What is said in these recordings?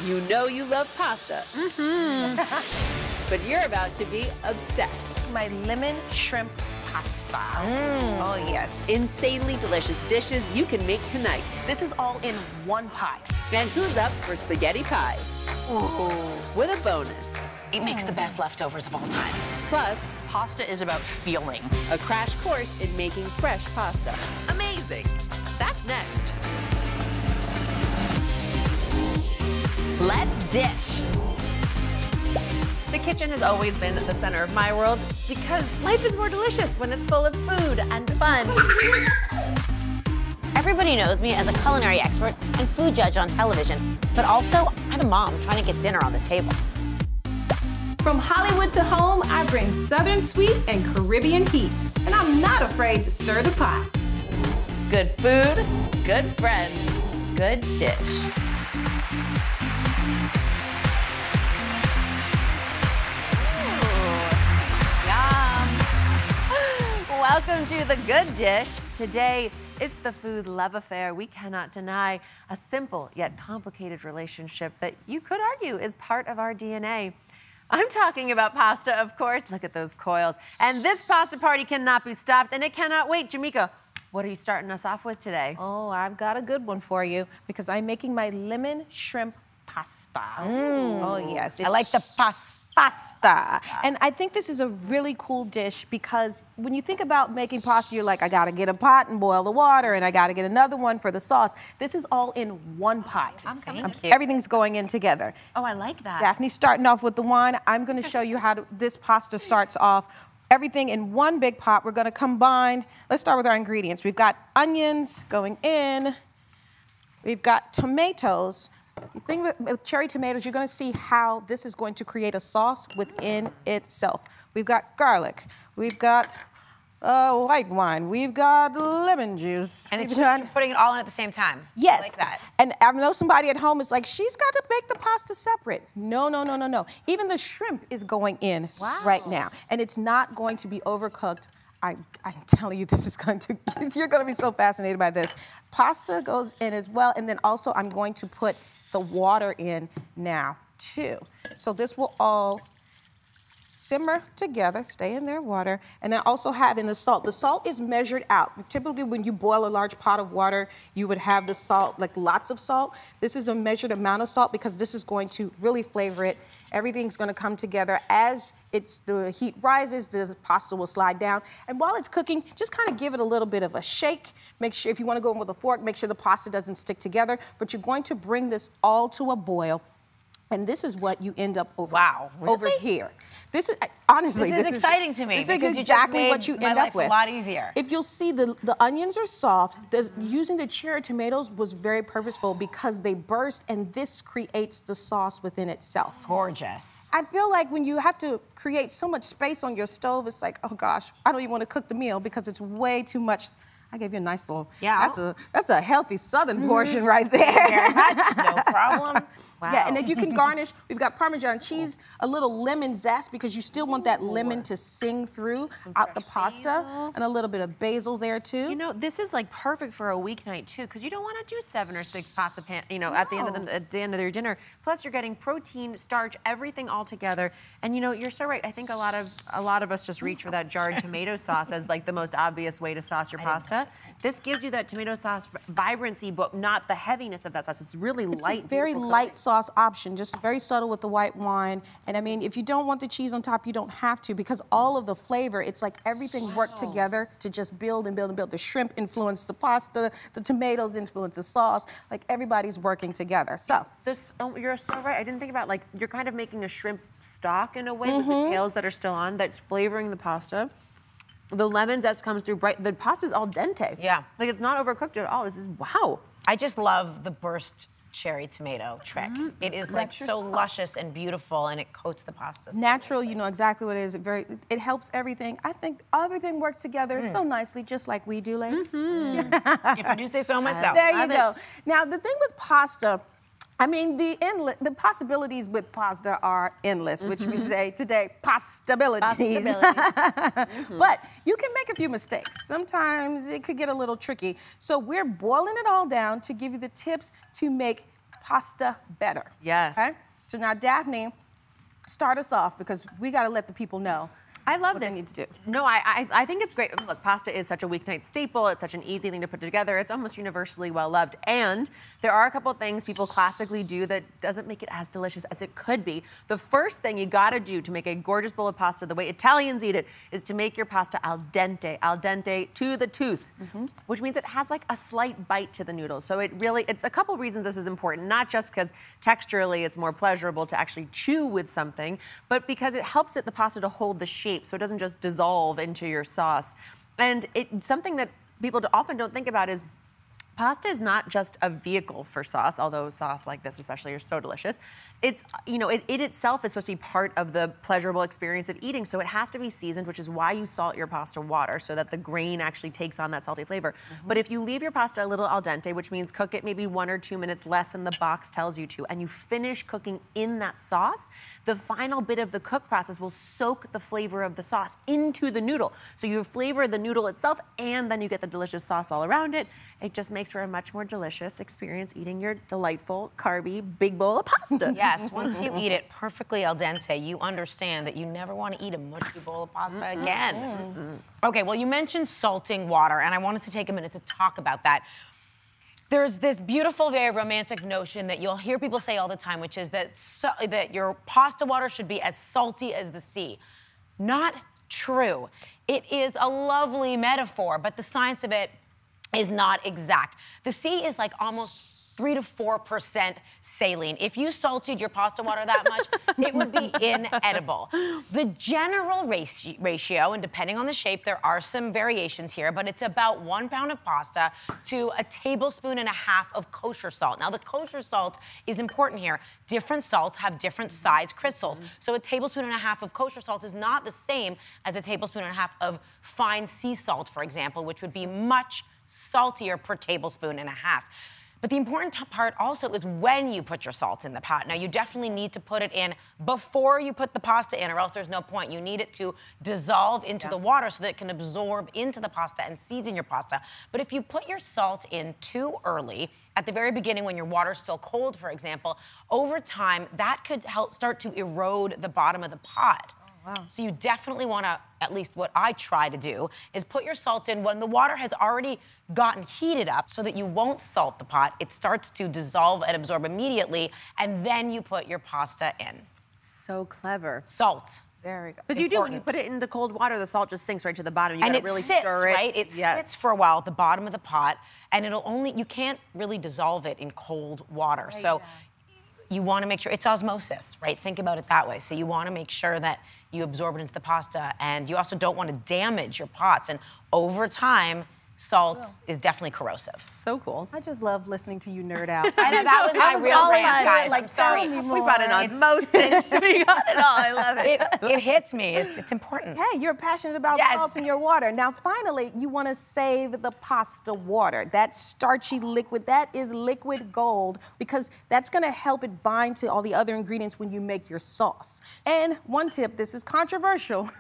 You know you love pasta. But you're about to be obsessed. My lemon shrimp pasta. Oh, yes. Insanely delicious dishes you can make tonight. This is all in one pot. And who's up for spaghetti pie? Ooh. With a bonus. It makes the best leftovers of all time. Plus, Pasta is about feeling. a crash course in making fresh pasta. Amazing. That's next. Let's dish. The kitchen has always been the center of my world because life is more delicious when it's full of food and fun. Everybody knows me as a culinary expert and food judge on television, but also I'm a mom trying to get dinner on the table. From Hollywood to home, I bring Southern sweet and Caribbean heat, and I'm not afraid to stir the pot. Good food, good friends, good dish. Welcome to The Good Dish. Today, it's the food love affair we cannot deny, a simple yet complicated relationship that you could argue is part of our DNA. I'm talking about pasta, of course. Look at those coils. And this pasta party cannot be stopped, and it cannot wait. Jamika, what are you starting us off with today? Oh, I've got a good one for you because I'm making my lemon shrimp pasta. Oh, yes. I like the pasta. And I think this is a really cool dish because when you think about making pasta, you're like, I gotta get a pot and boil the water, and I gotta get another one for the sauce. This is all in one pot. I'm coming. Everything's going in together. Oh, I like that. Daphne's starting off with the wine. I'm gonna show you how this pasta starts off. Everything in one big pot. We're gonna combine. Let's start with our ingredients. We've got onions going in. We've got tomatoes. The thing with cherry tomatoes, you're going to see how this is going to create a sauce within itself. We've got garlic. We've got white wine. We've got lemon juice. And it's just you're putting it all in at the same time. Yes. I like that. And I know somebody at home is like, she's got to make the pasta separate. No, no, no, no, no. Even the shrimp is going in right now. And it's not going to be overcooked. I'm telling you, this is going to, you're going to be so fascinated by this. Pasta goes in as well. And then also I'm going to put the water in now too. So this will all simmer together, stay in their water, and then also have in the salt. The salt is measured out. Typically when you boil a large pot of water, you would have the salt, like lots of salt. This is a measured amount of salt because this is going to really flavor it. Everything's gonna come together. As the heat rises, the pasta will slide down. And while it's cooking, just kind of give it a little bit of a shake. Make sure, if you wanna go in with a fork, make sure the pasta doesn't stick together, but you're going to bring this all to a boil. And this is what you end up over here. This is, honestly, this is exciting to me. This is exactly what you end up with. A lot easier. If you'll see, the onions are soft. Using the cherry tomatoes was very purposeful because they burst, and this creates the sauce within itself. Gorgeous. I feel like when you have to create so much space on your stove, it's like, oh gosh, I don't even want to cook the meal because it's way too much. I gave you a nice little, that's a healthy Southern portion right there. No problem. Wow. Yeah, and if you can garnish, we've got Parmesan cheese, a little lemon zest because you still want that lemon to sing through out the pasta, and a little bit of basil there too. You know, this is like perfect for a weeknight too, because you don't want to do 7 or 6 pots of at the end of your dinner. Plus, you're getting protein, starch, everything all together. And you know, you're so right. I think a lot of us just reach for that jarred tomato sauce as like the most obvious way to sauce your pasta. This gives you that tomato sauce vibrancy, but not the heaviness of that sauce. It's really light. It's a very light sauce option, just very subtle with the white wine. And I mean, if you don't want the cheese on top, you don't have to, because all of the flavor, it's like everything worked together to just build and build and build. The shrimp influenced the pasta, the tomatoes influenced the sauce, like everybody's working together. So you're so right. I didn't think about, like, you're kind of making a shrimp stock in a way with the tails that are still on, that's flavoring the pasta. The lemon zest comes through bright. The pasta's al dente. Yeah. Like, it's not overcooked at all. This is, wow. I just love the burst cherry tomato trick. It is like so luscious and beautiful, and it coats the pasta. Natural, you know exactly what it is. It helps everything. I think everything works together so nicely, just like we do, ladies. If I do say so myself. There you go. Now, the thing with pasta, I mean, the possibilities with pasta are endless, which we say today, possibilities. But you can make a few mistakes. Sometimes it could get a little tricky. So we're boiling it all down to give you the tips to make pasta better. Yes. Okay? So now, Daphne, start us off because we got to let the people know. I love what this. They need to do. No, I think it's great. Look, pasta is such a weeknight staple. It's such an easy thing to put together. It's almost universally well loved. And there are a couple of things people classically do that doesn't make it as delicious as it could be. The first thing you gotta do to make a gorgeous bowl of pasta the way Italians eat it is to make your pasta al dente to the tooth, which means it has like a slight bite to the noodles. So it's a couple reasons this is important, not just because texturally it's more pleasurable to actually chew with something, but because it helps the pasta to hold the shape so it doesn't just dissolve into your sauce. And something that people often don't think about is pasta is not just a vehicle for sauce, although sauce like this especially are so delicious. It's, it itself is supposed to be part of the pleasurable experience of eating, so it has to be seasoned, which is why you salt your pasta water, so that the grain actually takes on that salty flavor. But if you leave your pasta a little al dente, which means cook it maybe 1 or 2 minutes less than the box tells you to, and you finish cooking in that sauce, the final bit of the cook process will soak the flavor of the sauce into the noodle. So you flavor the noodle itself, and then you get the delicious sauce all around it. It just makes for a much more delicious experience eating your delightful, carby, big bowl of pasta. Yes, once you eat it perfectly al dente, you understand that you never want to eat a mushy bowl of pasta again. Okay, well, you mentioned salting water, and I wanted to take a minute to talk about that. There's this beautiful, very romantic notion that you'll hear people say all the time, which is that your pasta water should be as salty as the sea. Not true. It is a lovely metaphor, but the science of it is not exact. The sea is like almost 3 to 4% saline. If you salted your pasta water that much, it would be inedible. The general ratio, and depending on the shape, there are some variations here, but it's about 1 pound of pasta to a tablespoon and a half of kosher salt. Now, the kosher salt is important here. Different salts have different size crystals. So a tablespoon and a half of kosher salt is not the same as a tablespoon and a half of fine sea salt, for example, which would be much saltier per tablespoon and a half. But the important part also is when you put your salt in the pot. Now, you definitely need to put it in before you put the pasta in, or else there's no point. You need it to dissolve into the water so that it can absorb into the pasta and season your pasta. But if you put your salt in too early, at the very beginning when your water's still cold, for example, over time, that could help start to erode the bottom of the pot. Wow. So you definitely want to, at least what I try to do, is put your salt in when the water has already gotten heated up so that you won't salt the pot. It starts to dissolve and absorb immediately, and then you put your pasta in. So clever. Salt. There we go. Because you do, when you put it in the cold water, the salt just sinks right to the bottom. You gotta really stir it. Right? It sits for a while at the bottom of the pot, and you can't really dissolve it in cold water. Right, so you want to make sure it's osmosis, right? Think about it that way. So you want to make sure that you absorb it into the pasta, and you also don't want to damage your pots. And over time, salt is definitely corrosive. So cool. I just love listening to you nerd out. I know, that was my real rant, guys. Like, I'm sorry. We brought in osmosis. We got it all. I love it. It hits me. It's important. Hey, you're passionate about salt in your water. Now, finally, you want to save the pasta water. That starchy liquid, that is liquid gold, because that's going to help it bind to all the other ingredients when you make your sauce. And one tip, this is controversial.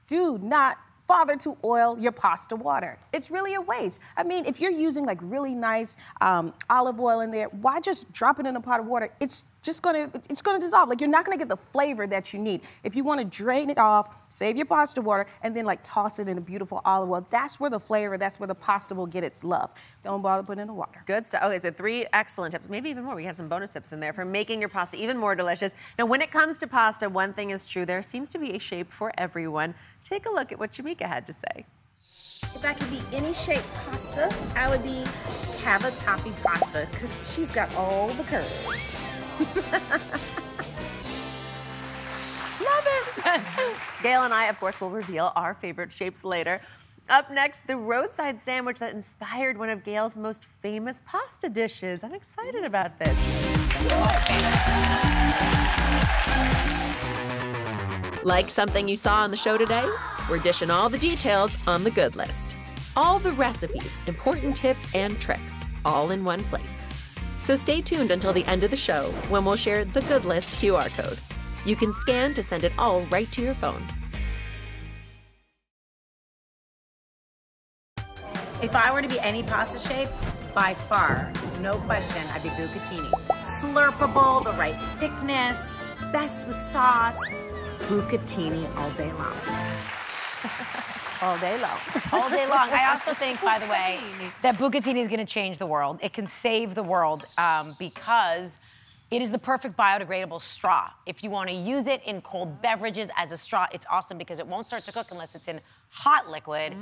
Do not bother to oil your pasta water. It's really a waste. I mean, if you're using like really nice olive oil in there, why just drop it in a pot of water? It's gonna dissolve. Like, you're not gonna get the flavor that you need. If you wanna drain it off, save your pasta water, and then like toss it in a beautiful olive oil, that's where the flavor, that's where the pasta will get its love. Don't bother putting it in the water. Good stuff. Okay, so 3 excellent tips, maybe even more. We have some bonus tips in there for making your pasta even more delicious. Now, when it comes to pasta, one thing is true. There seems to be a shape for everyone. Take a look at what Jamaica had to say. If I could be any shape pasta, I would be cavatappi pasta, because she's got all the curves. Love it. Gail and I, of course, will reveal our favorite shapes later. Up next, the roadside sandwich that inspired one of Gail's most famous pasta dishes. I'm excited about this. Like something you saw on the show today? We're dishing all the details on the good list. All the recipes, important tips, and tricks, all in one place. So stay tuned until the end of the show, when we'll share the good list QR code. You can scan to send it all right to your phone. If I were to be any pasta shape, by far, no question, I'd be bucatini. slurpable, the right thickness, best with sauce. Bucatini all day long. All day long. All day long. I also think, by the way, that bucatini is going to change the world. It can save the world because it is the perfect biodegradable straw. If you want to use it in cold beverages as a straw, it's awesome because it won't start to cook unless it's in hot liquid.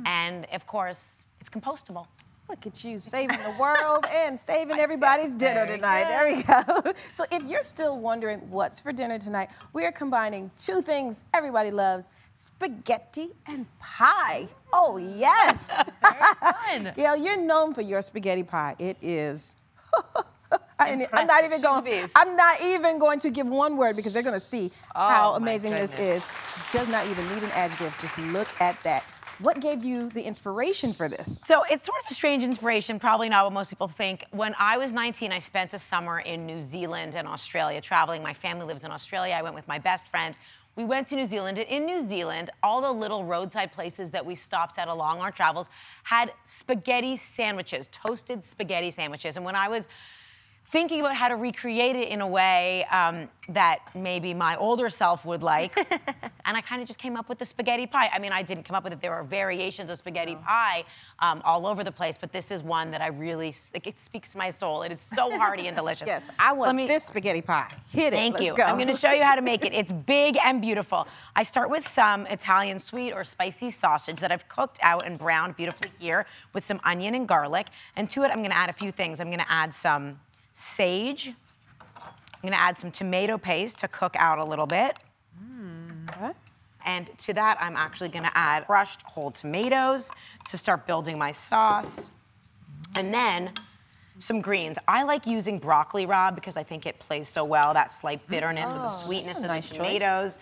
And, of course, it's compostable. Look at you saving the world and saving everybody's dinner tonight. There we go. So if you're still wondering what's for dinner tonight, we are combining two things everybody loves, spaghetti and pie. Oh, yes. Fun. Gail, you're known for your spaghetti pie. It is. I'm not even going to give one word because they're going to see how amazing this is. Does not even need an adjective. Just look at that. What gave you the inspiration for this? So it's sort of a strange inspiration, probably not what most people think. When I was 19, I spent a summer in New Zealand and Australia traveling. My family lives in Australia. I went with my best friend. We went to New Zealand, and in New Zealand, all the little roadside places that we stopped at along our travels had spaghetti sandwiches, toasted spaghetti sandwiches. And when I was thinking about how to recreate it in a way that maybe my older self would like, and I kind of just came up with the spaghetti pie. I mean, I didn't come up with it. There are variations of spaghetti pie all over the place, but this is one that I really, like, it speaks to my soul. It is so hearty and delicious. Yes, I want this spaghetti pie. Hit it. Thank you. Let's go. I'm going to show you how to make it. It's big and beautiful. I start with some Italian sweet or spicy sausage that I've cooked out and browned beautifully here with some onion and garlic. And to it, I'm going to add a few things. I'm going to add some sage. I'm going to add some tomato paste to cook out a little bit. And to that, I'm actually going to add crushed whole tomatoes to start building my sauce. And then some greens. I like using broccoli rabe because I think it plays so well, that slight bitterness with the sweetness of the tomatoes.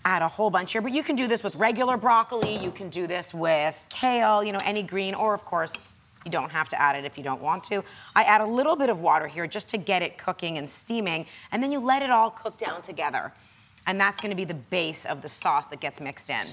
Add a whole bunch here, but you can do this with regular broccoli. You can do this with kale, you know, any green, or of course, you don't have to add it if you don't want to. I add a little bit of water here just to get it cooking and steaming, and then you let it all cook down together. And that's gonna be the base of the sauce that gets mixed in.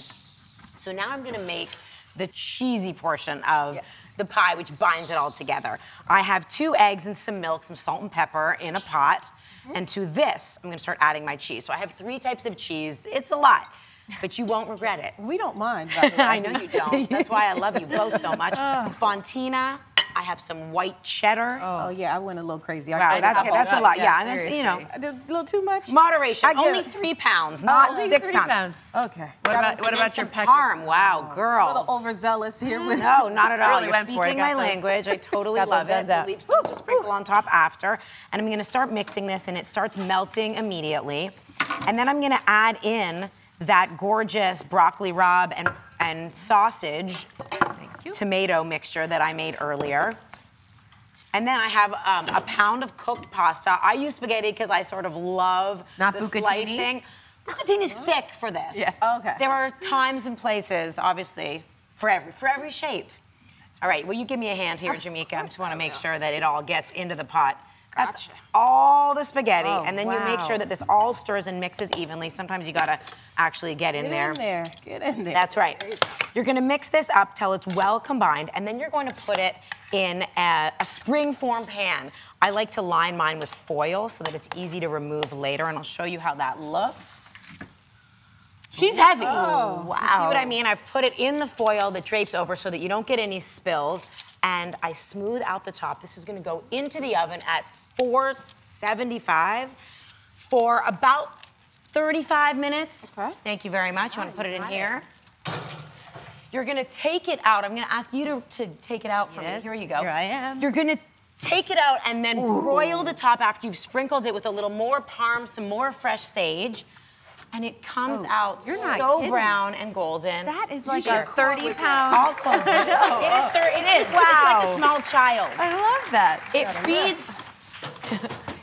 So now I'm gonna make the cheesy portion of the pie, which binds it all together. I have 2 eggs and some milk, some salt and pepper in a pot. And to this, I'm gonna start adding my cheese. So I have 3 types of cheese. It's a lot, but you won't regret it. We don't mind, by the way. I know you don't. That's why I love you both so much. Fontina. I have some white cheddar. Oh yeah, I went a little crazy. Wow, that's a lot. Yeah, and it's, you know, a little too much. Moderation. Only 3 pounds, not 6 pounds. Okay. What about your parm? Wow, girls. A little overzealous here. With No, not at all. Really You're speaking my language. I totally love it. We'll leave some to sprinkle on top after. And I'm going to start mixing this, and it starts melting immediately. And then I'm going to add in that gorgeous broccoli rabe and sausage tomato mixture that I made earlier. And then I have a pound of cooked pasta. I use spaghetti because I sort of love the slicing. Bucatini is thick for this. Yeah. Okay. There are times and places, obviously, for every shape. All right, will you give me a hand here, Jamaica? I just want to make sure that it all gets into the pot. That's all the spaghetti, and then you make sure that this all stirs and mixes evenly. Sometimes you gotta actually get in there. Get in there. That's right. You're gonna mix this up till it's well combined, and then you're going to put it in a spring-form pan. I like to line mine with foil so that it's easy to remove later, and I'll show you how that looks. She's heavy. Oh, wow. You see what I mean? I've put it in the foil that drapes over so that you don't get any spills, and I smooth out the top. This is gonna go into the oven at 475 for about 35 minutes. Okay. Thank you very much. You wanna put it in here? You're gonna take it out. I'm gonna ask you to take it out for me. Here you go. Here I am. You're gonna take it out and then broil the top after you've sprinkled it with a little more parm, some more fresh sage. And it comes out so brown and golden. That is like a 30-pound. All close. It is. Wow. It's like a small child. I love that.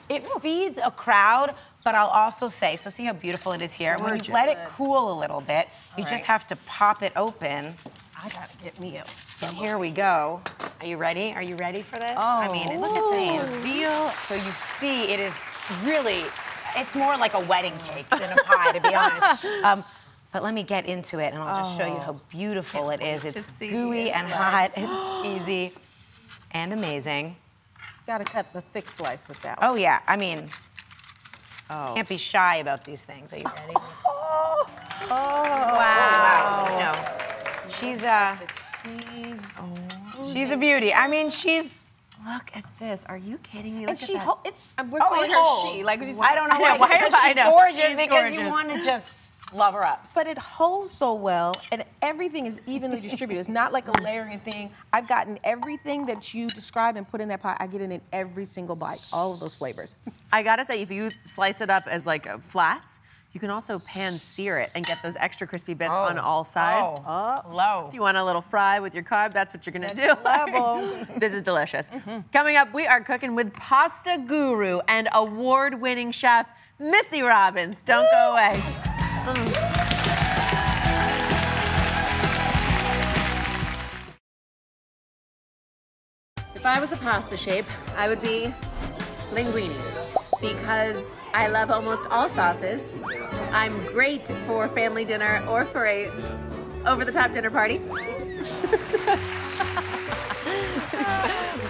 It feeds a crowd, but I'll also say, so see how beautiful it is here? When you let it cool a little bit, you just have to pop it open. I gotta get me up. And here we go. Are you ready? Are you ready for this? Oh, I mean, it's insane. So you see, it is really, it's more like a wedding cake than a pie, to be honest. But let me get into it, and I'll just show you how beautiful it is. It's gooey and hot, it's cheesy, and amazing. Gotta cut the thick slice with that one. Oh, yeah. I mean, can't be shy about these things. Are you ready? Oh, wow. You know, she's a beauty. I mean, she's... Look at this. Are you kidding me? And Look she, at that. we're calling her she. Like, I don't know why. Because she's gorgeous because you want to just love her up. But it holds so well, and everything is evenly distributed. It's not like a layering thing. I've gotten everything that you described and put in that pot. I get it in every single bite, all of those flavors. I gotta say, if you slice it up as like flats, you can also pan sear it and get those extra crispy bits on all sides. Low. If you want a little fry with your carb, that's what you're gonna do. This is delicious. Coming up, we are cooking with pasta guru and award-winning chef Missy Robbins. Don't go away. If I was a pasta shape, I would be linguine because I love almost all sauces. I'm great for family dinner or for a over-the-top dinner party.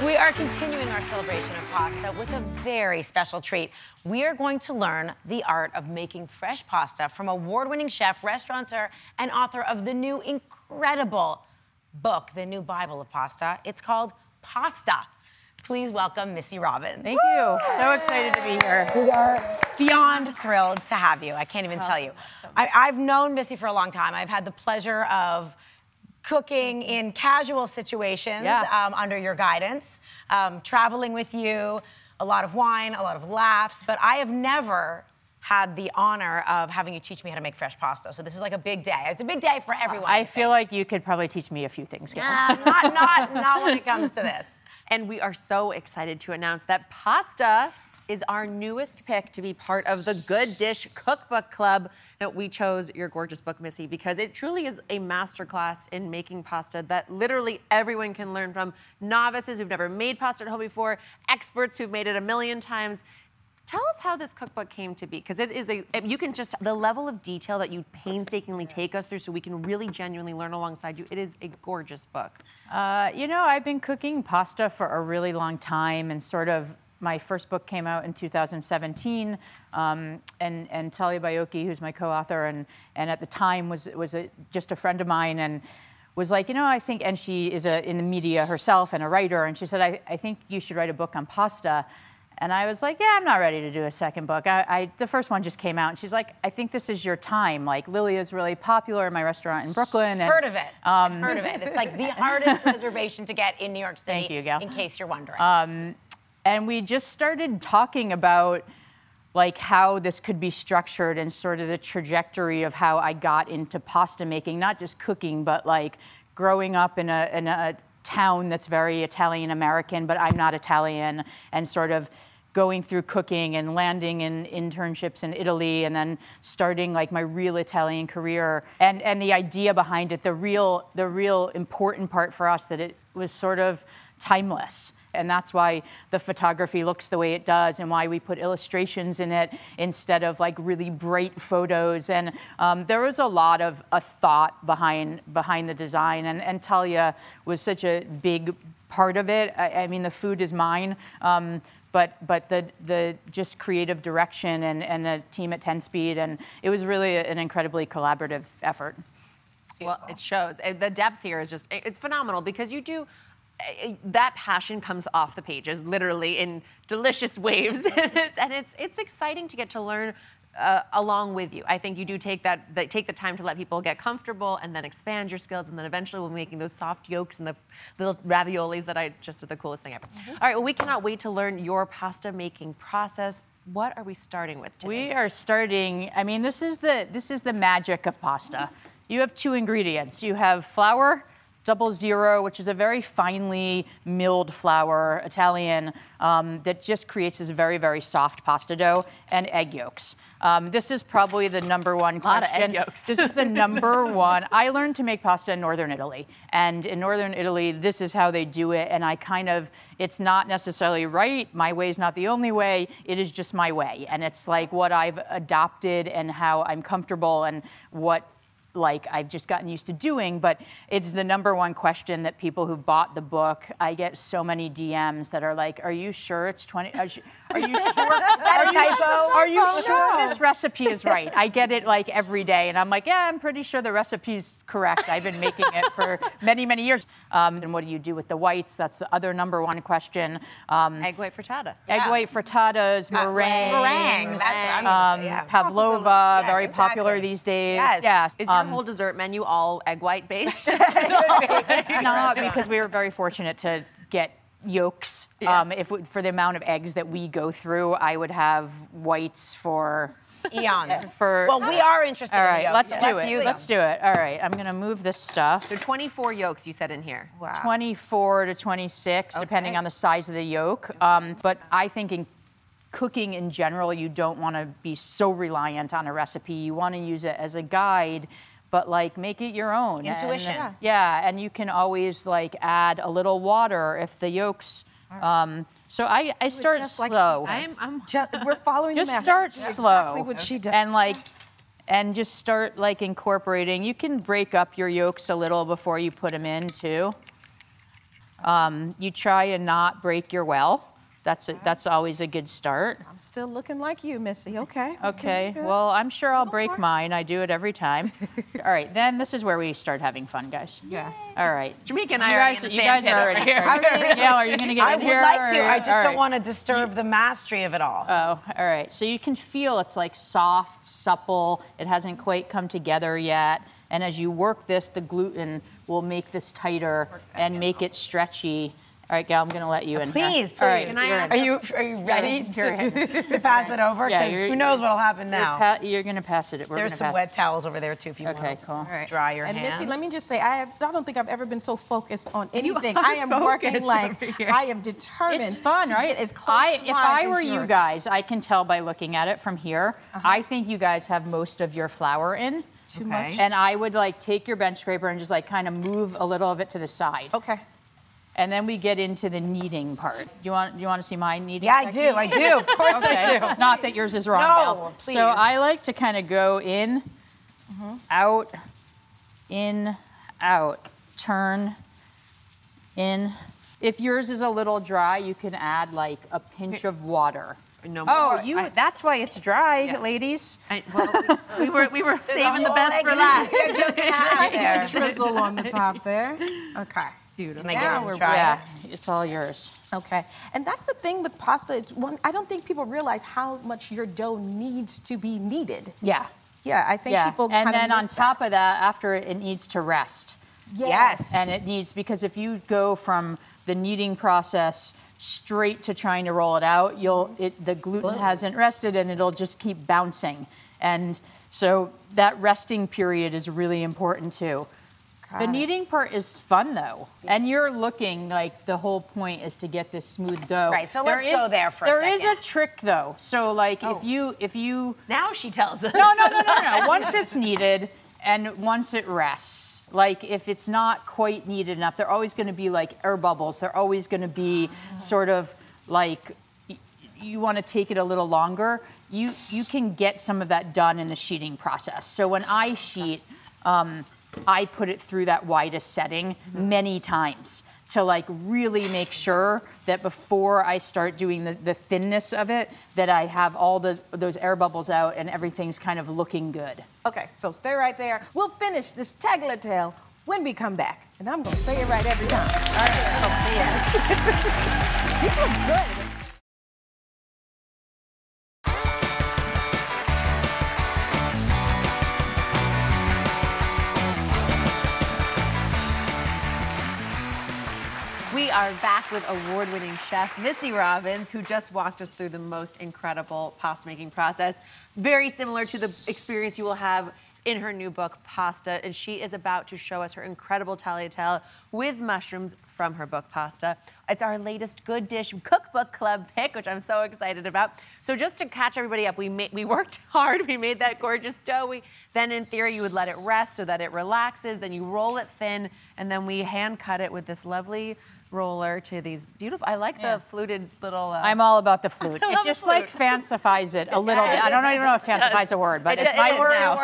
We are continuing our celebration of pasta with a very special treat. We are going to learn the art of making fresh pasta from award-winning chef, restaurateur, and author of the new incredible book, The New Bible of Pasta. It's called Pasta. Please welcome Missy Robbins. Thank you. So excited to be here. We are beyond thrilled to have you. I can't even tell you. I've known Missy for a long time. I've had the pleasure of cooking in casual situations under your guidance, traveling with you, a lot of wine, a lot of laughs, but I have never had the honor of having you teach me how to make fresh pasta. So this is like a big day. It's a big day for everyone. I feel like you could probably teach me a few things, Gail. Not when it comes to this. And we are so excited to announce that pasta is our newest pick to be part of the Good Dish Cookbook Club. Now, we chose your gorgeous book, Missy, because it truly is a masterclass in making pasta that literally everyone can learn from. Novices who've never made pasta at home before, experts who've made it a million times. Tell us how this cookbook came to be, because it is you can just, the level of detail that you painstakingly take us through so we can really genuinely learn alongside you, it is a gorgeous book. You know, I've been cooking pasta for a really long time, and sort of my first book came out in 2017, and Talia Baiocchi, who's my co-author, and at the time was just a friend of mine, and was like, you know, I think, and she is in the media herself and a writer, and she said, I think you should write a book on pasta. And I was like, yeah, I'm not ready to do a second book. The first one just came out, and she's like, I think this is your time. Like, Lilia's really popular in my restaurant in Brooklyn. And, heard of it. Heard of it. It's like the hardest reservation to get in New York City. Thank you, Gail. In case you're wondering. And we just started talking about like how this could be structured and sort of the trajectory of how I got into pasta making, not just cooking, but like growing up in a town that's very Italian American, but I'm not Italian, and sort of going through cooking and landing in internships in Italy, and then starting like my real Italian career. And the idea behind it, the real important part for us, that it was sort of timeless. And that's why the photography looks the way it does, and why we put illustrations in it instead of like really bright photos. And there was a lot of thought behind the design, and Talia was such a big part of it. I mean, the food is mine, but the just creative direction and the team at 10 Speed, and it was really an incredibly collaborative effort. Well, it shows. The depth here is just, it's phenomenal, because you do, that passion comes off the pages, literally in delicious waves, and it's exciting to get to learn along with you. I think you do take the time to let people get comfortable, and then expand your skills, and then eventually we'll be making those soft yolks and the little raviolis that I just are the coolest thing ever. All right, well, we cannot wait to learn your pasta making process. What are we starting with today? We are starting, I mean, this is the magic of pasta. You have two ingredients. You have flour, 00, which is a very finely milled flour, Italian, that just creates this very, very soft pasta dough, and egg yolks. This is probably the #1 question. A lot of egg yolks. This is the #1. I learned to make pasta in Northern Italy. And in Northern Italy, this is how they do it. And I kind of, it's not necessarily right. My way is not the only way. It is just my way. And it's like what I've adopted and how I'm comfortable, and what like I've just gotten used to doing, but it's the #1 question that people who bought the book, I get so many DMs that are like, are you sure it's 20, are you sure, are you sure this recipe is right? I get it like every day, and I'm like, yeah, I'm pretty sure the recipe's correct. I've been making it for many, many years. And what do you do with the whites? That's the other #1 question. Egg white frittata. Egg white frittatas, meringues, That's what I'm gonna say, yeah. pavlova, Yes, very exactly. popular these days. Yes. Is your whole dessert menu all egg white based? It's not, because we were very fortunate to get yolks. Yes. For the amount of eggs that we go through, I would have whites for eons. Well, we are interested all in right, the let's yolks. do it. Let's do it. All right, I'm gonna move this stuff. So 24 yolks you said in here. Wow. 24 to 26, depending on the size of the yolk. But I think in cooking in general, you don't want to be so reliant on a recipe. You want to use it as a guide, but like make it your own. Intuition. And, yeah, and you can always like add a little water if the yolks. So I start slow. We're following the Just master. start That's slow. Exactly what she does. And just start like incorporating. You can break up your yolks a little before you put them in too. You try and not break your well. That's always a good start. I'm still looking like you, Missy. Okay. Okay. Well, I'm sure I'll break mine. I do it every time. All right. Then this is where we start having fun, guys. Yes. All right. Jamaica and I You guys are already here. Yeah, are you going to get in here? I would like to. I just All don't right. want to disturb the mastery of it all. Oh, all right. So you can feel it's like soft, supple. It hasn't quite come together yet. And as you work this, the gluten will make this tighter and make it stretchy. All right, Gal, I'm going to let you in here. Please. All right, Can I ask- Are you ready to pass it over? Yeah, Because who knows what'll happen now. You're going to pass it. There's some wet towels over there too if you want Okay, to cool. dry your And hands. Missy, let me just say, I don't think I've ever been so focused on anything. I am working like I am determined. It's fun, to right? Get as close If live I as were you yours. guys, I can tell by looking at it from here. I think you guys have most of your flour in. Too much. And I would like take your bench scraper and just like kind of move a little of it to the side. Okay. And then we get into the kneading part. Do you want to see my kneading? Yeah, I do. I do. Of course I do. Not that yours is wrong, No, Val. please. So I like to kind of go in, out, in, out, turn, in. If yours is a little dry, you can add like a pinch of water. No Oh, more. that's why it's dry, ladies. We were saving the best for last. Nice drizzle on the top there. Okay. Can I Now give it we're a try? Yeah, it's all yours. Okay. And that's the thing with pasta. It's one. I don't think people realize how much your dough needs to be kneaded. Yeah. Yeah, I think people And kind then of on top of that, after it needs to rest. Yes. And it needs, because if you go from the kneading process straight to trying to roll it out, the gluten hasn't rested and it'll just keep bouncing. And so that resting period is really important too. The kneading part is fun though. And you're looking like the whole point is to get this smooth dough. Right, so let's go there for a There is second. a trick though. So like if you Now she tells us. no. Once it's kneaded and once it rests, like if it's not quite kneaded enough, they're always going to be like air bubbles. They're always going to be sort of like you want to take it a little longer. You can get some of that done in the sheeting process. So when I sheet, I put it through that widest setting many times to like really make sure that before I start doing the thinness of it, that I have all those air bubbles out and everything's kind of looking good. Okay, so stay right there. We'll finish this tagliatelle when we come back. And I'm going to say it right every time. All right. These look good. We are back with award-winning chef Missy Robbins, who just walked us through the most incredible pasta making process. Very similar to the experience you will have in her new book, Pasta, and she is about to show us her incredible tagliatelle with mushrooms from her book, Pasta. It's our latest Good Dish Cookbook Club pick, which I'm so excited about. So just to catch everybody up, we worked hard. We made that gorgeous dough. Then in theory, you would let it rest so that it relaxes. Then you roll it thin, and then we hand cut it with this lovely roller to these beautiful, I like the fluted little. I'm all about the flute. It just like fancifies it a little bit. I don't even know if fancifies is a word, but it's my word now.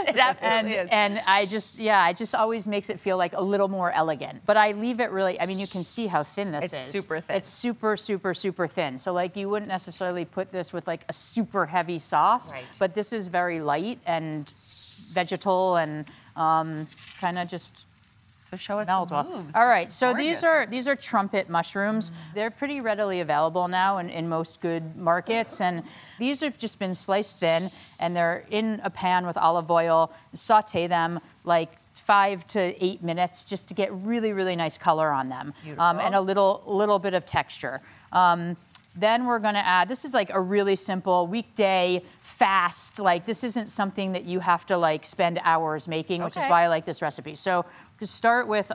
It absolutely is. And it just always makes it feel like a little more elegant. But I leave it really, I mean, you can see how thin this is. It's super thin. It's super, super, super thin. So like you wouldn't necessarily put this with like a super heavy sauce, but this is very light and vegetal and kind of just. So show us the moves. All right, so these are trumpet mushrooms. They're pretty readily available now in most good markets, and these have just been sliced thin, and they're in a pan with olive oil. Saute them like 5 to 8 minutes just to get really, really nice color on them, and a little bit of texture. Then we're gonna add, this is like a really simple weekday fast, like this isn't something that you have to like spend hours making, which is why I like this recipe. So to start with,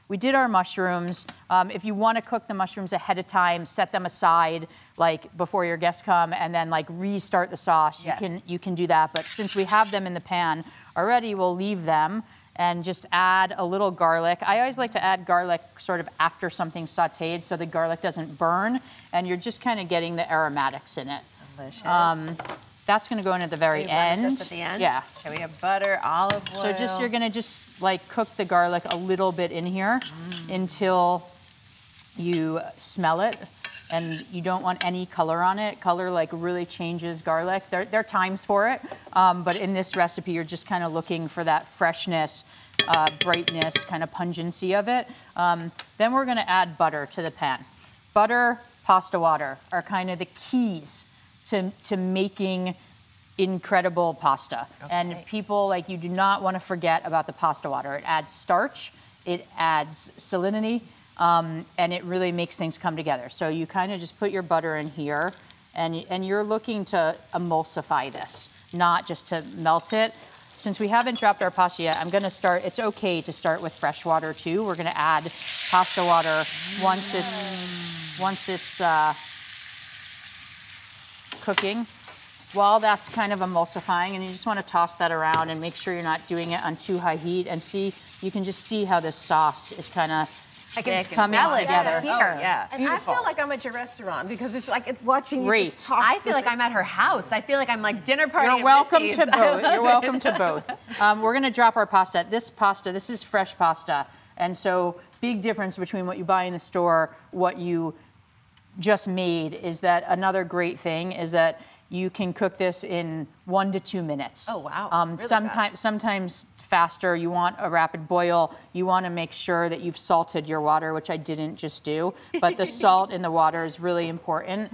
we did our mushrooms. If you wanna cook the mushrooms ahead of time, set them aside like before your guests come and then like restart the sauce, you can do that. But since we have them in the pan already, we'll leave them and just add a little garlic. I always like to add garlic sort of after something's sauteed so the garlic doesn't burn and you're just kind of getting the aromatics in it. Delicious. That's gonna go in at the very end. Just at the end? Yeah. Okay, we have butter, olive oil. So you're gonna just like cook the garlic a little bit in here until you smell it. And you don't want any color on it. Color like really changes garlic. There are times for it, but in this recipe, you're just kind of looking for that freshness, brightness, kind of pungency of it. Then we're gonna add butter to the pan. Butter, pasta water are kind of the keys to making incredible pasta. And people, like, you do not want to forget about the pasta water. It adds starch, it adds salinity, and it really makes things come together. So you kind of just put your butter in here, and you're looking to emulsify this, not just to melt it. Since we haven't dropped our pasta yet, I'm gonna start, it's okay to start with fresh water too. We're gonna add pasta water once it's cooking. While that's kind of emulsifying, and you just want to toss that around and make sure you're not doing it on too high heat. And see, you can just see how this sauce is kind of coming together. And I feel like I'm at your restaurant because it's like it's watching you just toss. I feel like I'm at her house. I feel like I'm like dinner party. You're welcome to both. You're welcome to both. We're gonna drop our pasta. This is fresh pasta, and so big difference between what you buy in the store, what you just made, is that another great thing is that you can cook this in 1 to 2 minutes. Oh, wow. Really sometimes faster. You want a rapid boil. You want to make sure that you've salted your water, which I didn't just do. But the salt in the water is really important.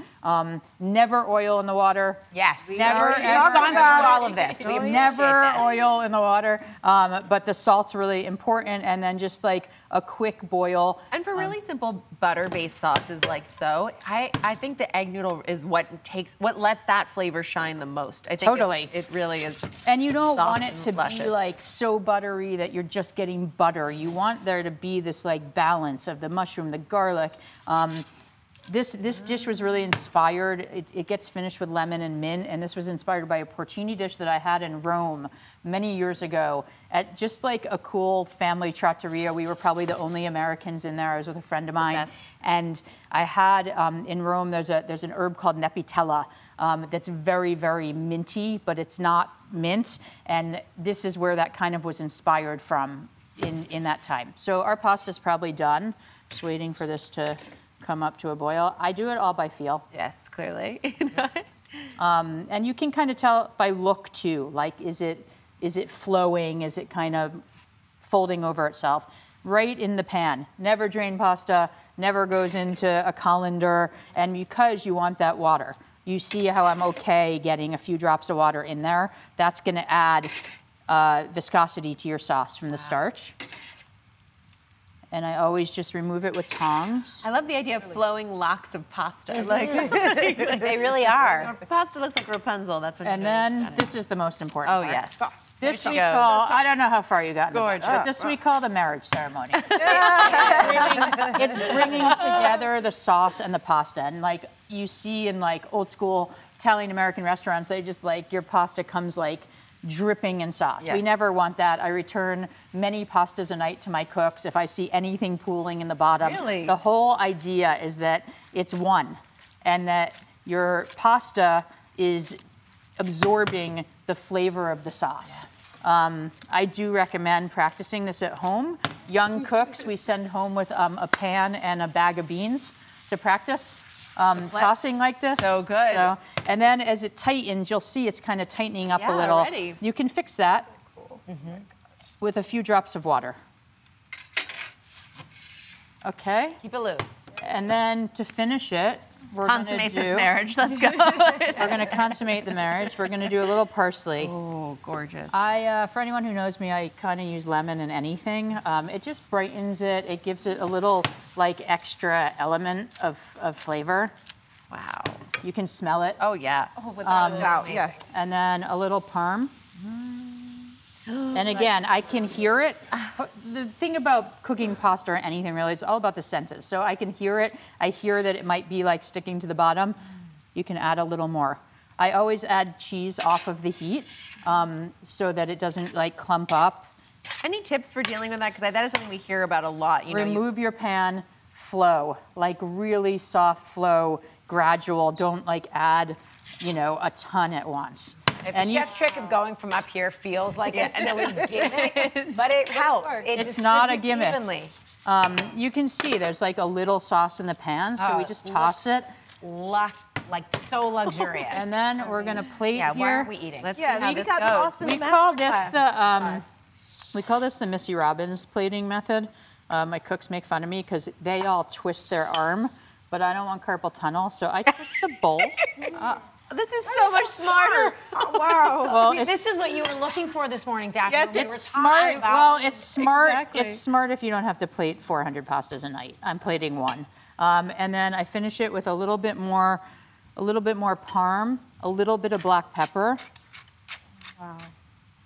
Never oil in the water. Yes. Never. We've gone through all of this. We never oil in the water. But the salt's really important. And then just like a quick boil. And for really simple butter-based sauces like so, I think the egg noodle is what lets that flavor shine the most. I think it really is just. And you don't want it to be like so buttery that you're just getting butter. You want there to be this like balance of the mushroom, the garlic. This dish was really inspired. It gets finished with lemon and mint, and this was inspired by a porcini dish that I had in Rome many years ago at just like a cool family trattoria. We were probably the only Americans in there. I was with a friend of mine, and I had in Rome. There's an herb called nepitella that's very, very minty, but it's not mint, and this is where that kind of was inspired from in that time. So our pasta's probably done. Just waiting for this to come up to a boil. I do it all by feel. Yes, clearly. And you can kind of tell by look too. Like, is it flowing? Is it kind of folding over itself? Right in the pan. Never drain pasta. Never goes into a colander. And because you want that water, you see how I'm okay getting a few drops of water in there. That's going to add viscosity to your sauce from the starch. And I always just remove it with tongs. I love the idea of flowing locks of pasta. Like They really are. Pasta looks like Rapunzel. That's what. And then this is the most important part. yes. This we call, I don't know how far you got in the book, but this we call the marriage ceremony. It's bringing together the sauce and the pasta. And like you see in like old school Italian American restaurants, they just like, your pasta comes like dripping in sauce. Yes. We never want that. I return many pastas a night to my cooks if I see anything pooling in the bottom. Really? The whole idea is that it's one, and that your pasta is absorbing the flavor of the sauce. Yes. I do recommend practicing this at home. Young cooks, we send home with a pan and a bag of beans to practice. Tossing like this. So good. So, and then as it tightens, you'll see it's kind of tightening up a little. Already. You can fix that with a few drops of water. Okay. Keep it loose. And then to finish it, we're going to consummate this marriage. Let's go. We're going to consummate the marriage. We're going to do a little parsley. Oh, gorgeous. For anyone who knows me, I kind of use lemon in anything. It just brightens it. It gives it a little like extra element of flavor. Wow. You can smell it. Oh, yeah. Oh, without a doubt, yes. And then a little parm. And again, I can hear it. The thing about cooking pasta or anything really, it's all about the senses. So I can hear it. I hear that it might be like sticking to the bottom. You can add a little more. I always add cheese off of the heat so that it doesn't like clump up. Any tips for dealing with that? Because that is something we hear about a lot. You know, remove your pan, flow, like really soft flow, gradual. Don't like add, you know, a ton at once. If the chef trick of going from up here feels like it, and then we gimmick, but it helps. It's not a gimmick. Evenly. You can see there's like a little sauce in the pan, so we just toss it. Like so luxurious. And then we're gonna plate here. Why aren't we eating? Let's see how this goes. We call this the Missy Robbins plating method. My cooks make fun of me because they all twist their arm, but I don't want carpal tunnel, so I twist the bowl. This is so much smarter. Oh, wow. Well, this is what you were looking for this morning, Daphne. Yes, it's smart. Well, it's smart. Exactly. It's smart if you don't have to plate 400 pastas a night. I'm plating one, and then I finish it with a little bit more parm, a little bit of black pepper. Wow.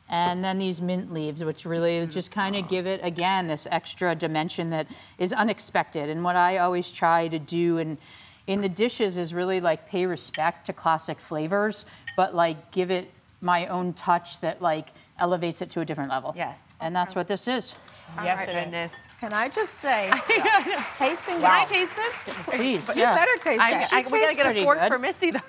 And then these mint leaves, which really just kind of give it, again, this extra dimension that is unexpected. And what I always try to do in the dishes is really like pay respect to classic flavors, but like give it my own touch that like elevates it to a different level. Yes. And that's what this is. Yes, goodness. Can I just say, tasting Can I taste this? Please, You better taste that. We gotta get a fork good. for Missy though.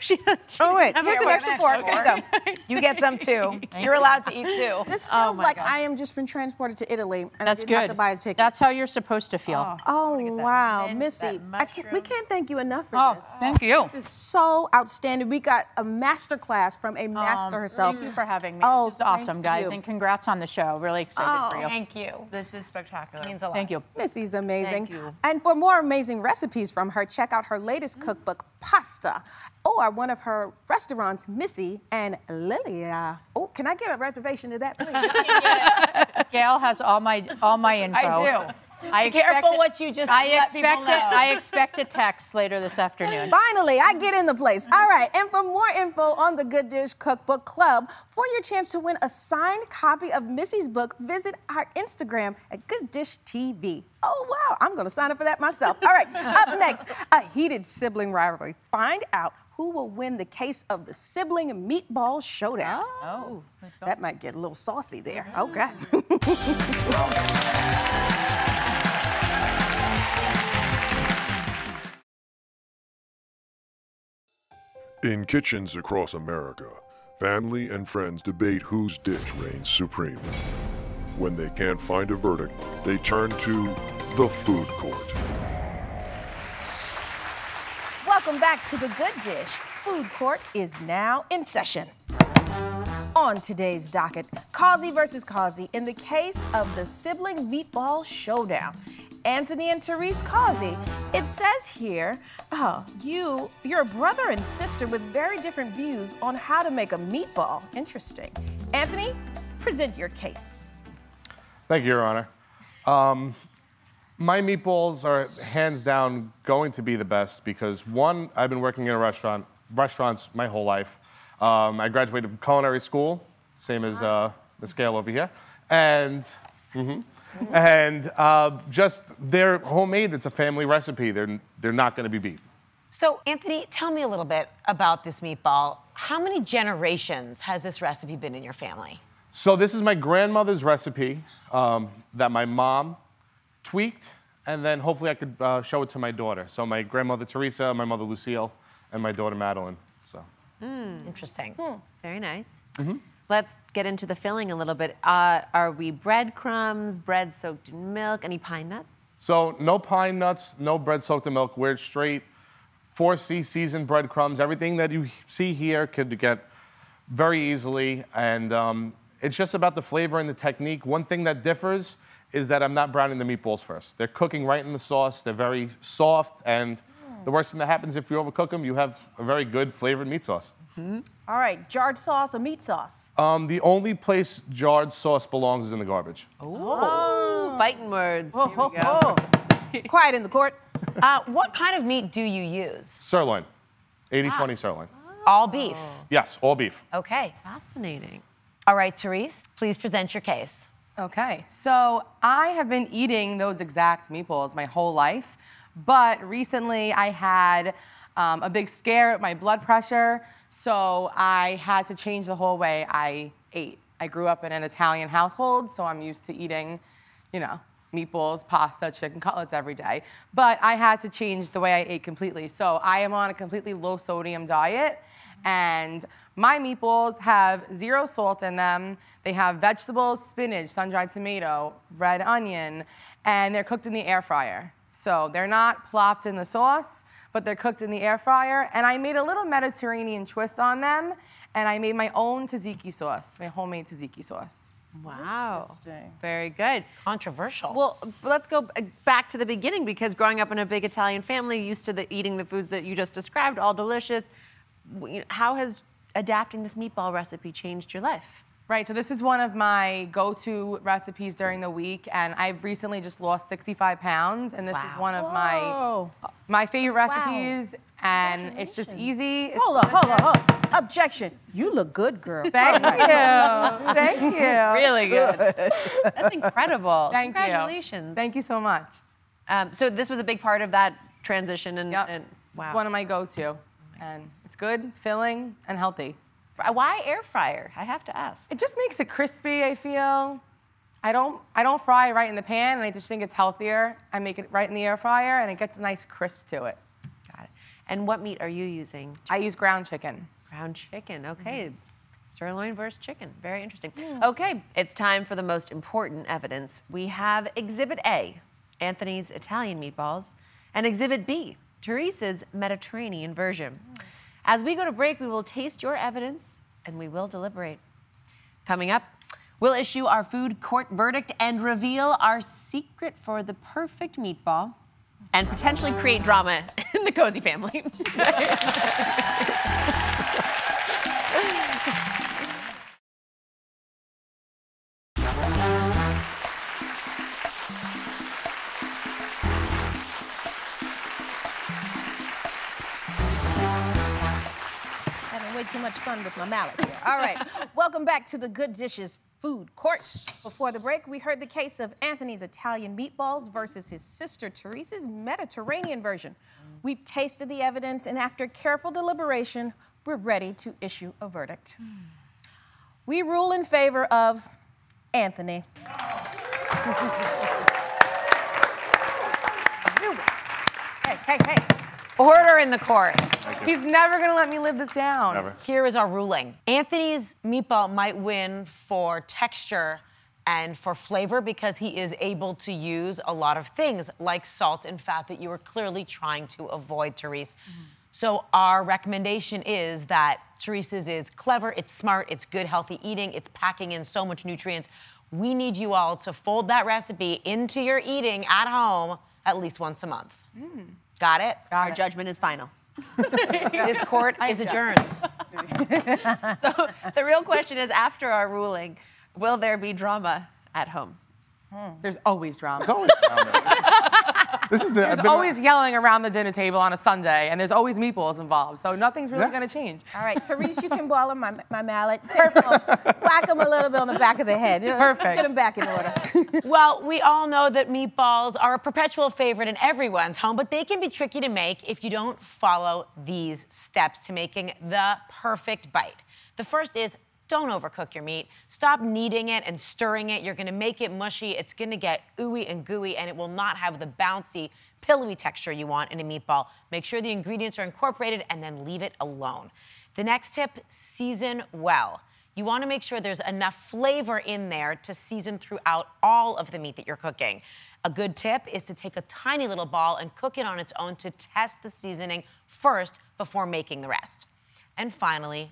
Oh, wait, here's an extra fork. Here you go. You get some too. You're allowed to eat too. This feels like I am just been transported to Italy, and That's I didn't have good. to buy a ticket. That's how you're supposed to feel. Oh, wow, mint, Missy, that we can't thank you enough for Oh, this. thank you. This is so outstanding. We got a master class from a master herself. Thank you for having me. Oh, This is awesome, thank guys, you. and congrats on the show. Really excited for you. Thank you. This is spectacular. Means a lot. Thank you. Missy's amazing. Thank you. And for more amazing recipes from her, check out her latest cookbook, Pasta, or one of her restaurants, Missy and Lilia. Oh, can I get a reservation to that, please? Gail has all my info. I do. I Be careful expect what you just I let people expect know. I expect a text later this afternoon. Finally, I get in the place. All right, and for more info on the Good Dish Cookbook Club, for your chance to win a signed copy of Missy's book, visit our Instagram at Good Dish TV. Oh, wow, I'm going to sign up for that myself. All right, up next, a heated sibling rivalry. Find out who will win the case of the sibling meatball showdown. Oh, let's go. That might get a little saucy there. Okay. In kitchens across America, family and friends debate whose dish reigns supreme. When they can't find a verdict, they turn to the food court. Welcome back to the Good Dish. Food Court is now in session. On today's docket, Causey versus Causey in the case of the sibling meatball showdown. Anthony and Therese Causey. It says here, you're a brother and sister with very different views on how to make a meatball. Interesting. Anthony, present your case. Thank you, Your Honor. My meatballs are hands down going to be the best because one, I've been working in a restaurants my whole life. I graduated from culinary school, same as the scale over here, and just they're homemade. It's a family recipe. They're not going to be beat. So Anthony, tell me a little bit about this meatball. How many generations has this recipe been in your family? So this is my grandmother's recipe that my mom tweaked, and then hopefully I could show it to my daughter. So my grandmother Teresa, my mother Lucille, and my daughter Madeline. So Interesting. Very nice. Let's get into the filling a little bit. Are we breadcrumbs, bread soaked in milk, any pine nuts? So no pine nuts, no bread soaked in milk. We're straight 4C seasoned breadcrumbs. Everything that you see here could get very easily, and it's just about the flavor and the technique. One thing that differs is that I'm not browning the meatballs first. They're cooking right in the sauce. They're very soft, and the worst thing that happens if you overcook them, you have a very good flavored meat sauce. All right, jarred sauce or meat sauce? The only place jarred sauce belongs is in the garbage. Oh, fighting words. Here we go. Oh. Quiet in the court. What kind of meat do you use? Sirloin, 80-20 sirloin. All beef. Yes, all beef. Okay. Fascinating. All right, Therese, please present your case. Okay, so I have been eating those exact meatballs my whole life, but recently I had a big scare with my blood pressure, so I had to change the whole way I ate. I grew up in an Italian household, so I'm used to eating, you know, meatballs, pasta, chicken cutlets every day, but I had to change the way I ate completely. So I am on a completely low sodium diet, and my meatballs have 0 salt in them. They have vegetables, spinach, sun-dried tomato, red onion, and they're cooked in the air fryer. So they're not plopped in the sauce, but they're cooked in the air fryer. And I made a little Mediterranean twist on them, and I made my own tzatziki sauce, my homemade tzatziki sauce. Wow. Interesting. Very good. Controversial. Well, let's go back to the beginning, because growing up in a big Italian family, used to eating the foods that you just described, all delicious. How has adapting this meatball recipe changed your life? Right, so this is one of my go-to recipes during the week, and I've recently just lost 65 pounds, and this is one of my favorite recipes, and it's just easy. Hold on. Objection. You look good, girl. Thank you. Thank you. Really good. That's incredible. Thank you. Congratulations. Thank you so much. So this was a big part of that transition, and, Yep. and wow. It's one of my go-to, and it's good, filling, and healthy. Why air fryer? I have to ask. It just makes it crispy, I feel. I don't fry it right in the pan, and I just think it's healthier. I make it right in the air fryer, and it gets a nice crisp to it. Got it. And what meat are you using? I use ground chicken. Ground chicken, okay. Sirloin versus chicken, very interesting. Okay, it's time for the most important evidence. We have Exhibit A, Anthony's Italian meatballs, and Exhibit B, Teresa's Mediterranean version. As we go to break, we will taste your evidence and we will deliberate. Coming up, we'll issue our food court verdict and reveal our secret for the perfect meatball and potentially create drama in the Cozy family. Way too much fun with my mallet here. All right, welcome back to the Good Dishes Food Court. Before the break, we heard the case of Anthony's Italian meatballs versus his sister Teresa's Mediterranean version. We've tasted the evidence, and after careful deliberation, we're ready to issue a verdict. We rule in favor of Anthony. Hey. Order in the court. He's never gonna let me live this down. Never. Here is our ruling. Anthony's meatball might win for texture and for flavor because he is able to use a lot of things like salt and fat that you were clearly trying to avoid, Therese. So our recommendation is that Teresa's is clever, it's smart, it's good, healthy eating, it's packing in so much nutrients. We need you all to fold that recipe into your eating at home at least once a month. Got it? Our judgment is final. This court is adjourned. So the real question is, after our ruling, will there be drama at home? There's always drama. It's always drama. This is There's always yelling around the dinner table on a Sunday, and there's always meatballs involved, so nothing's really going to change. All right, Therese, you can ball him my mallet. Whack him a little bit on the back of the head. Perfect. Get him back in order. Well, we all know that meatballs are a perpetual favorite in everyone's home, but they can be tricky to make if you don't follow these steps to making the perfect bite. The first is, don't overcook your meat. Stop kneading it and stirring it. You're gonna make it mushy. It's gonna get ooey and gooey, and it will not have the bouncy, pillowy texture you want in a meatball. Make sure the ingredients are incorporated and then leave it alone. The next tip, season well. You wanna make sure there's enough flavor in there to season throughout all of the meat that you're cooking. A good tip is to take a tiny little ball and cook it on its own to test the seasoning first before making the rest. And finally,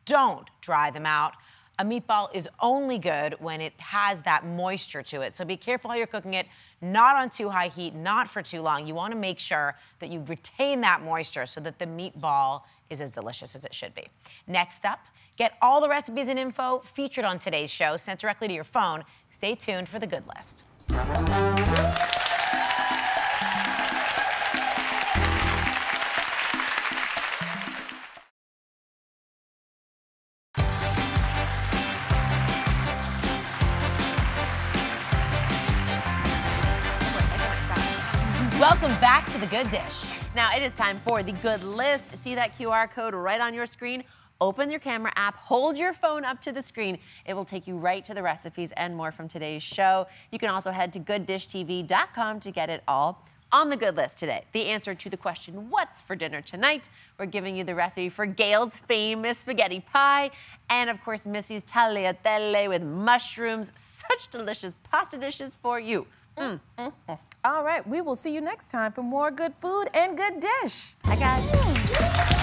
don't dry them out. A meatball is only good when it has that moisture to it. So be careful how you're cooking it, not on too high heat, not for too long. You want to make sure that you retain that moisture so that the meatball is as delicious as it should be. Next up, get all the recipes and info featured on today's show sent directly to your phone. Stay tuned for the good list. Welcome back to The Good Dish. Now it is time for the good list. See that QR code right on your screen? Open your camera app, hold your phone up to the screen. It will take you right to the recipes and more from today's show. You can also head to gooddishtv.com to get it all. On the good list today, the answer to the question, what's for dinner tonight? We're giving you the recipe for Gail's famous spaghetti pie, and of course, Missy's tagliatelle with mushrooms. Such delicious pasta dishes for you. All right, we will see you next time for more good food and good dish. Hi, guys.